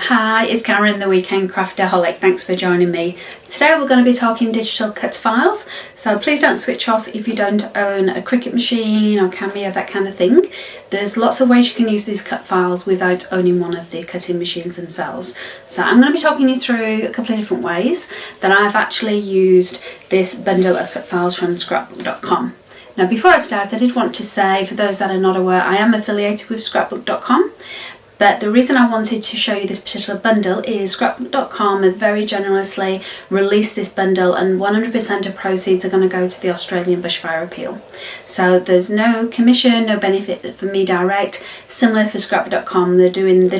Hi, it's Karen, the Weekend Craftaholic. Thanks for joining me. Today we're going to be talking digital cut files, so please don't switch off if you don't own a Cricut machine or Cameo, that kind of thing. There's lots of ways you can use these cut files without owning one of the cutting machines themselves. So I'm going to be talking you through a couple of different ways that I've actually used this bundle of cut files from scrapbook.com. Now before I start, I did want to say, for those that are not aware, I am affiliated with scrapbook.com. But the reason I wanted to show you this particular bundle is scrapbook.com have very generously released this bundle, and 100% of proceeds are going to go to the Australian Bushfire appeal. So there's no commission, no benefit for me direct. Similar for scrapbook.com, the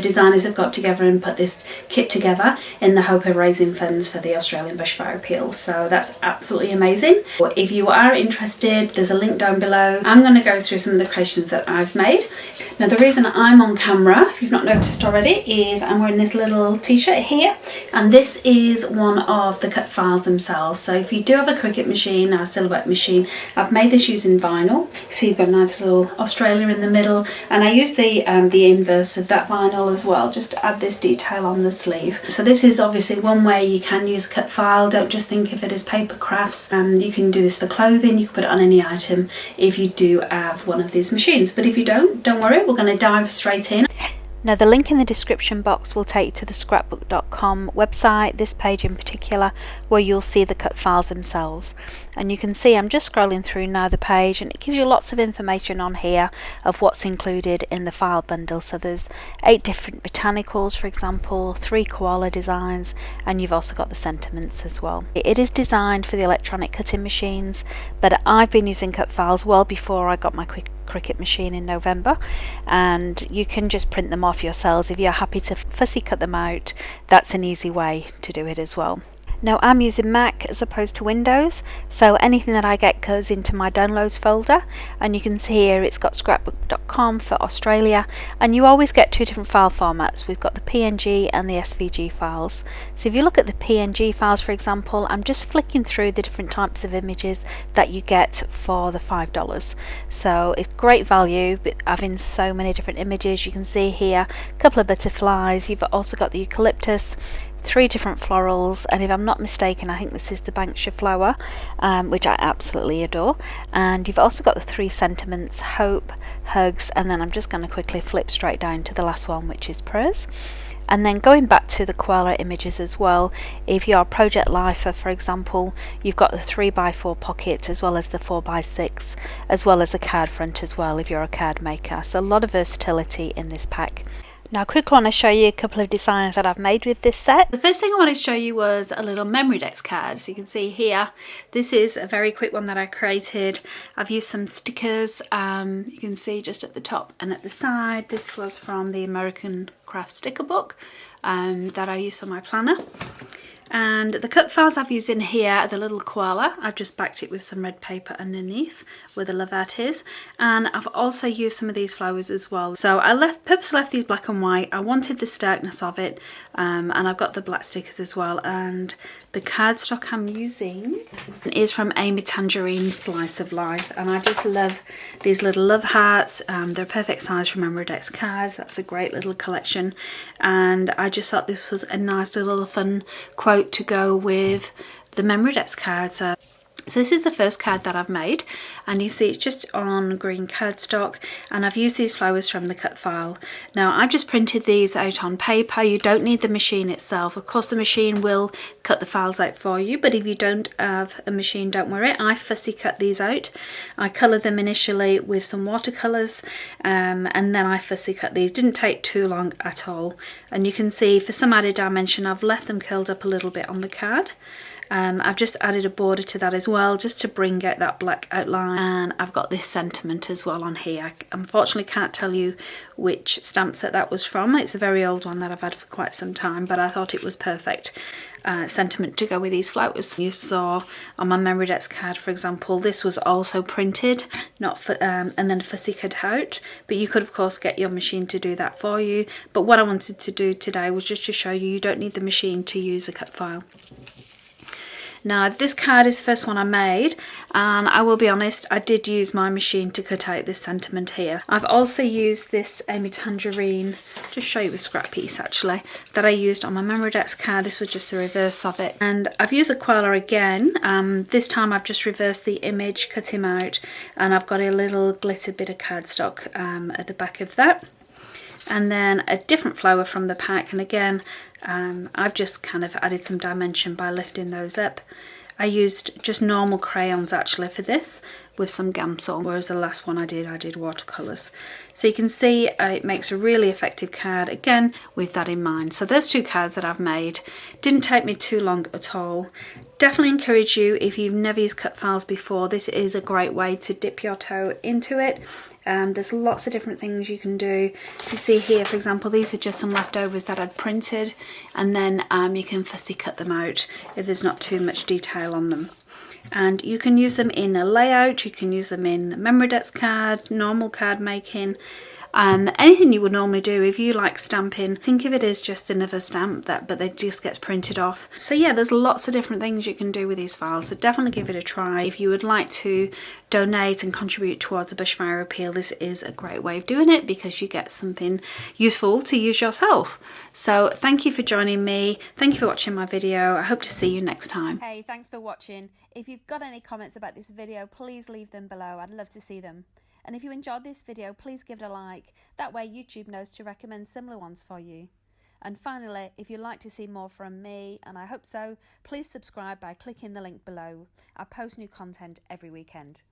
designers have got together and put this kit together in the hope of raising funds for the Australian Bushfire appeal. So that's absolutely amazing. If you are interested, there's a link down below. I'm going to go through some of the creations that I've made. Now the reason I'm on camera, if you've not noticed already, is I'm wearing this little t-shirt here, and this is one of the cut files themselves. So if you do have a Cricut machine or a Silhouette machine, I've made this using vinyl. So you've got a nice little Australia in the middle, and I used the inverse of that vinyl as well, just to add this detail on the sleeve. So this is obviously one way you can use a cut file. Don't just think of it as paper crafts. You can do this for clothing, you can put it on any item if you do have one of these machines. But if you don't worry, we're going to dive straight in. Now the link in the description box will take you to the scrapbook.com website, this page in particular, where you'll see the cut files themselves. And you can see I'm just scrolling through now the page, and it gives you lots of information on here of what's included in the file bundle. So there's 8 different botanicals, for example, 3 koala designs, and you've also got the sentiments as well. It is designed for the electronic cutting machines, but I've been using cut files well before I got my Cricut machine in November, and you can just print them off yourselves. If you're happy to fussy cut them out, that's an easy way to do it as well. Now I'm using Mac as opposed to Windows, so anything that I get goes into my downloads folder, and you can see here it's got scrapbook.com for Australia, and you always get 2 different file formats. We've got the PNG and the SVG files. So if you look at the PNG files, for example, I'm just flicking through the different types of images that you get for the $5. So it's great value, but having so many different images. You can see here a couple of butterflies, you've also got the eucalyptus, 3 different florals, and if I'm not mistaken, I think this is the Banksia flower, which I absolutely adore. And you've also got the 3 sentiments: hope, hugs, and then I'm just going to quickly flip straight down to the last one, which is prayers. And then going back to the koala images as well, if you're a project lifer, for example, you've got the 3x4 pocket as well as the 4x6, as well as a card front as well if you're a card maker. So a lot of versatility in this pack. Now I quickly want to show you a couple of designs that I've made with this set. The first thing I wanted to show you was a little memory decks card. So you can see here, this is a very quick one that I created. I've used some stickers, you can see just at the top and at the side. This was from the American Craft sticker book that I use for my planner. And the cut files I've used in here are the little koala. I've just backed it with some red paper underneath where the love at is. And I've also used some of these flowers as well. So I purposely left these black and white. I wanted the starkness of it, and I've got the black stickers as well. And the cardstock I'm using is from Amy Tangerine's Slice of Life, and I just love these little love hearts. They're perfect size for Memory Decks cards. That's a great little collection, and I just thought this was a nice little fun quote to go with the Memory Decks card. So this is the first card that I've made, and you see it's just on green cardstock, and I've used these flowers from the cut file. Now I've just printed these out on paper. You don't need the machine itself. Of course the machine will cut the files out for you, but if you don't have a machine, don't worry. I fussy cut these out. I coloured them initially with some watercolours, and then I fussy cut these. Didn't take too long at all, and you can see for some added dimension I've left them curled up a little bit on the card. I've just added a border to that as well, just to bring out that black outline, and I've got this sentiment as well on here. I unfortunately can't tell you which stamp set that was from. It's a very old one that I've had for quite some time, but I thought it was perfect sentiment to go with these flowers. You saw on my Memory Decks card, for example, this was also printed, not for, and then fussy cut out, but you could of course get your machine to do that for you. But what I wanted to do today was just to show you, you don't need the machine to use a cut file. Now this card is the first one I made, and I will be honest, I did use my machine to cut out this sentiment here. I've also used this Amy Tangerine, just show you a scrap piece actually, that I used on my Memorydex card. This was just the reverse of it. And I've used a Queller again. This time I've just reversed the image, cut him out, and I've got a little glitter bit of cardstock at the back of that. And then a different flower from the pack, and again I've just kind of added some dimension by lifting those up. I used just normal crayons actually for this with some Gamsol, whereas the last one I did watercolours. So you can see it makes a really effective card, again with that in mind. So those two cards that I've made didn't take me too long at all. Definitely encourage you, if you've never used cut files before, this is a great way to dip your toe into it. There's lots of different things you can do. You see here, for example, these are just some leftovers that I'd printed, and then you can fussy cut them out if there's not too much detail on them. And you can use them in a layout, you can use them in Memorydex card, normal card making, anything you would normally do. If you like stamping, think of it as just another stamp but it just gets printed off. So yeah, there's lots of different things you can do with these files, so definitely give it a try. If you would like to donate and contribute towards a bushfire appeal, this is a great way of doing it because you get something useful to use yourself. So thank you for joining me, thank you for watching my video. I hope to see you next time. Hey, thanks for watching. If you've got any comments about this video, please leave them below. I'd love to see them. And if you enjoyed this video, please give it a like. That way YouTube knows to recommend similar ones for you. And finally, if you'd like to see more from me, and I hope so, please subscribe by clicking the link below. I post new content every weekend.